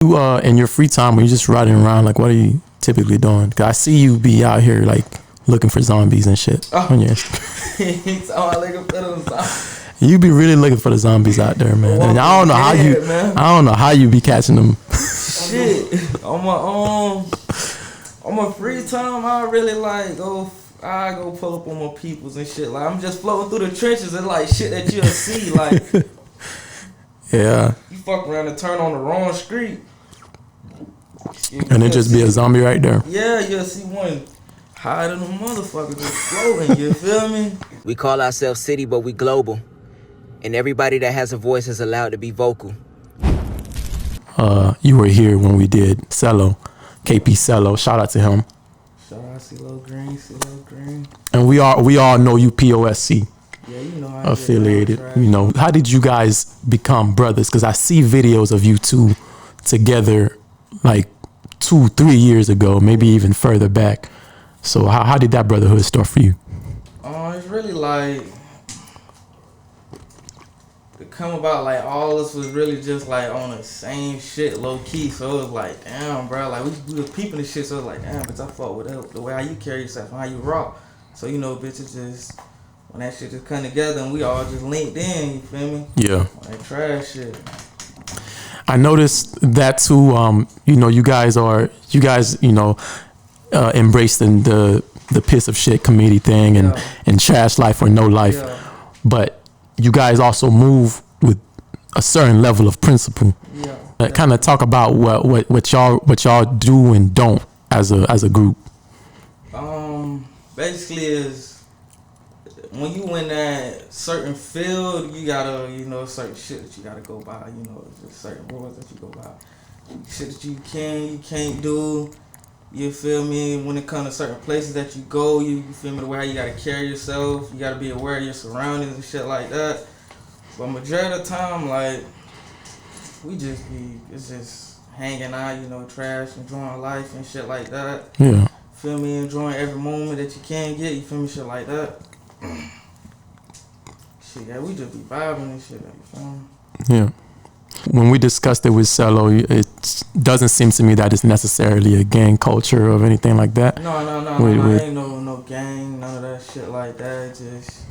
You, in your free time, when you're just riding around, like, what are you typically doing? Cause I see you be out here like looking for zombies and shit. Oh. On your You be really looking for the zombies out there, man. And I don't know how you. Man. I don't know how you be catching them. Shit, on my free time, I really like go. I go pull up on my peoples and shit. Like I'm just floating through the trenches and like shit that you'll see. Like yeah. You fuck around and turn on the wrong street. And it just be a zombie right there. Yeah, you'll see one hiding a motherfucker just floating, you feel me? We call ourselves city, but we global. And everybody that has a voice is allowed to be vocal. You were here when we did Cello, KP Cello. Shout out to him. Shout out CiiiTY Green. And we all know you POSC. Yeah, you know, affiliated. You know, how did you guys become brothers? Because I see videos of you two together like 2-3 years ago, maybe even further back. So how did that brotherhood start for you? It's really like to come about. Like all us was really just like on the same shit, low key. So it was like, damn, bro. Like we was peeping the shit. So it was like, damn, bitch, I fuck with the way how you carry yourself and how you rock. So you know, bitches just. When that shit just come together and we all just linked in, you feel me? Yeah. That trash shit. I noticed that too. You know, you guys, you know, embraced in the piss of shit comedy thing and trash life or no life. Yeah. But you guys also move with a certain level of principle. Yeah. Kind of talk about what y'all do and don't as a group. Basically is. When you in that certain field, you gotta, you know, certain shit that you gotta go by, you know, just certain rules that you go by. Shit that you can't do, you feel me? When it comes to certain places that you go, you feel me, the way how you gotta carry yourself, you gotta be aware of your surroundings and shit like that. But majority of the time, like, it's just hanging out, you know, trash, enjoying life and shit like that. Yeah. Feel me? Enjoying every moment that you can get, you feel me? Shit like that. Shit, yeah, we just be vibing and shit, you feel me? Yeah. When we discussed it with Cello, it doesn't seem to me that it's necessarily a gang culture or anything like that. No, ain't no gang, none of that shit like that. Just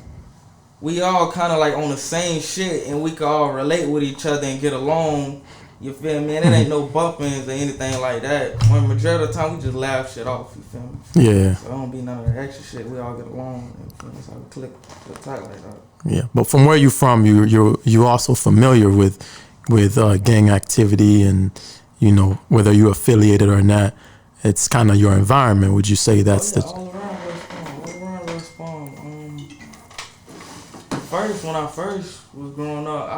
we all kind of like on the same shit, and we can all relate with each other and get along. You feel me? And it ain't no bumpings or anything like that. When majority of the time we just laugh shit off. You feel me? Yeah. So it don't be none of that extra shit. We all get along. That's how we click tight like that. Yeah, but from where you from, you're also familiar with gang activity, and you know whether you're affiliated or not. It's kind of your environment. Would you say that's all around West Palm. When I first was growing up,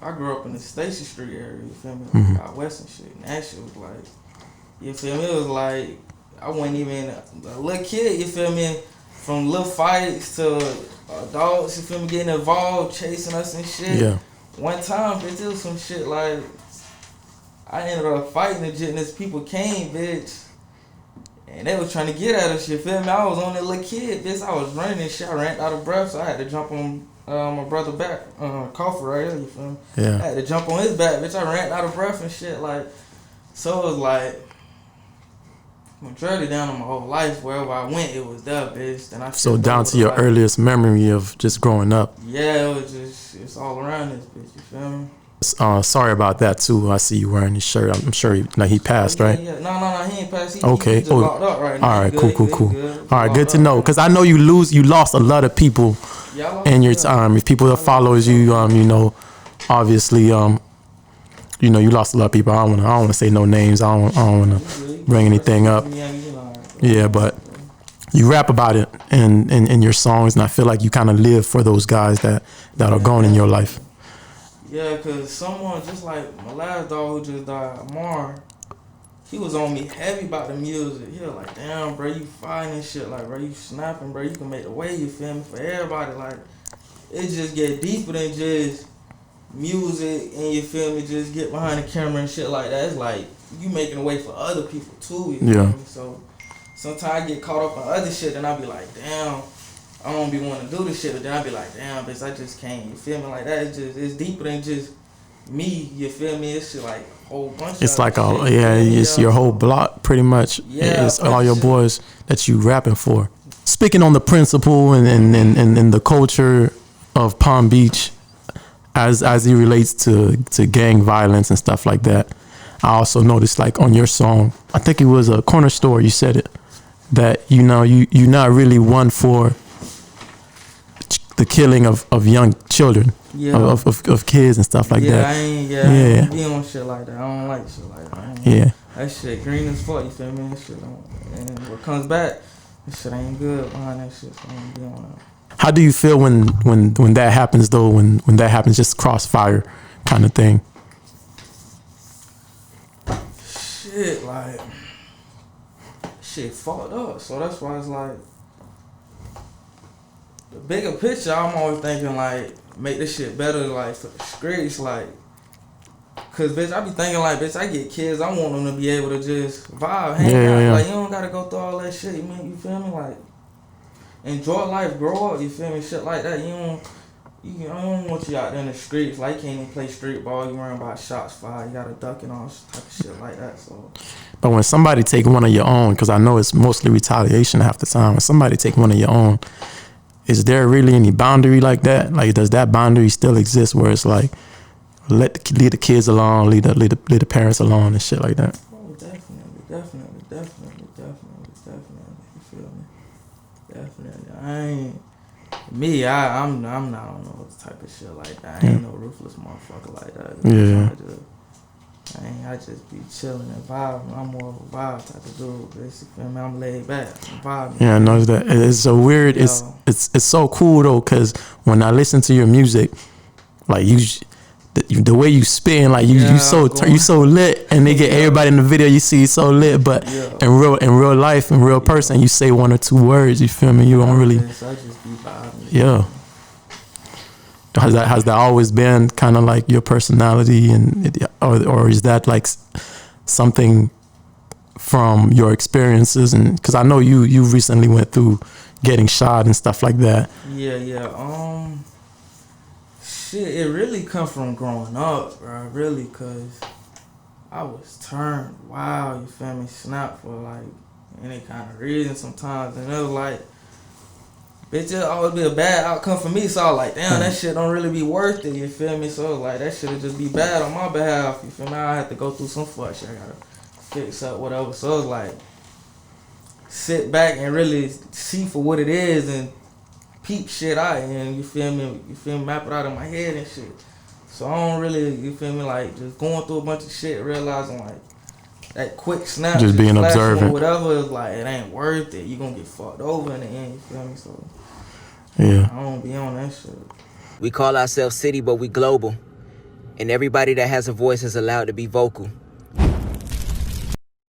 I grew up in the Stacy Street area, you feel me? Mm-hmm. Out west and shit. And that shit was like, you feel me? It was like, I wasn't even a little kid, you feel me? From little fights to adults, you feel me? Getting involved, chasing us and shit. Yeah. One time, bitch, it was some shit like, I ended up fighting and this people came, bitch. And they was trying to get at us, you feel me? I was on that little kid, bitch. I was running and shit. I ran out of breath, so I had to jump on my brother back, Coffee right here, you feel me? Yeah. I had to jump on his back, bitch. I ran out of breath and shit, like, so it was like, majority down on my whole life, wherever I went, it was there, bitch. Then so down to your earliest memory of just growing up. Yeah, it was just, it's all around this bitch, you feel me? Sorry about that too. I see you wearing his shirt. I'm sure he passed, right? Yeah. No, he ain't passed. Okay. He just locked up right now. All right, cool. Good. All right, good to know. Because I know you lost a lot of people in your time. If people that follows you, you know, obviously, you know, you lost a lot of people. I don't want to say no names. I don't want to bring anything up. Yeah, but you rap about it in your songs, and I feel like you kind of live for those guys that are gone in your life. Yeah, cause someone just like my last dog who just died, Mar, he was on me heavy about the music. He was like, damn, bro, you fine and shit. Like, bro, you snapping, bro. You can make the way, you feel me, for everybody. Like, it just get deeper than just music and, you feel me, just get behind the camera and shit like that. It's like, you making a way for other people too, you feel me? So, sometimes I get caught up on other shit and I be like, damn, I don't be wanting to do this shit, but then I be like, damn, bitch, I just can't. You feel me? Like that, it's deeper than just me. You feel me? It's shit like whole bunch. It's of like shit, it's your whole block pretty much. Yeah, It's all your shit. boys that you rapping for. Speaking on the principle and the culture of Palm Beach, as it relates to gang violence and stuff like that, I also noticed like on your song, I think it was a corner store. You said it that you're not really one for the killing of young children, of kids and stuff like that. I don't be on shit like that. I don't like shit like that. That shit green as fuck, you feel me? That shit and what comes back, that shit ain't good behind that shit, so I don't be on that. How do you feel when that happens though, when that happens, just crossfire kind of thing? Shit, like, shit fucked up, so that's why it's like, the bigger picture, I'm always thinking like, make this shit better, like for the streets, like, cause bitch, I be thinking like, bitch, I get kids, I want them to be able to just vibe, hang out, like you don't gotta go through all that shit, you feel me, like, enjoy life, grow up, you feel me, shit like that, I don't want you out there in the streets, like you can't even play street ball, you worrying about shots fired, you gotta duck and all type of shit like that, so. But when somebody take one of your own, cause I know it's mostly retaliation half the time, when somebody take one of your own, is there really any boundary like that? Like, does that boundary still exist where it's like, leave the kids alone, leave the parents alone and shit like that? Oh, definitely. You feel me? Definitely. I'm not on no type of shit like that. I ain't no ruthless motherfucker like that. I just be chilling and vibing. I'm more of a vibe type of dude. Basically, I'm laid back. I'm vibing. Yeah, I know that. It's so weird. It's so cool though, cause when I listen to your music, like the way you spin, like you so lit, and they get everybody in the video. You see so lit, but in real life, in real person, you say one or two words. You feel me? You don't really. I just be vibing. Yeah. Has that always been kind of like your personality, or is that like something from your experiences? And because I know you recently went through getting shot and stuff like that. Shit, it really come from growing up, bro. Really, cause I was turned wild. You feel me? Snap for like any kind of reason sometimes, and it was like. Bitch, it always be a bad outcome for me, so I was like, damn, that shit don't really be worth it, you feel me? So like, that shit'll just be bad on my behalf, you feel me? I have to go through some fuck shit, I gotta fix up, whatever. So it's like, sit back and really see for what it is and peep shit out, and you feel me, map it out in my head and shit. So I don't really, you feel me, like, just going through a bunch of shit, realizing like, that quick snap, just being observant, whatever, is like it ain't worth it. You gonna get fucked over in the end. You feel me? So yeah, I don't be on that shit. We call ourselves CiiiTY, but we global, and everybody that has a voice is allowed to be vocal.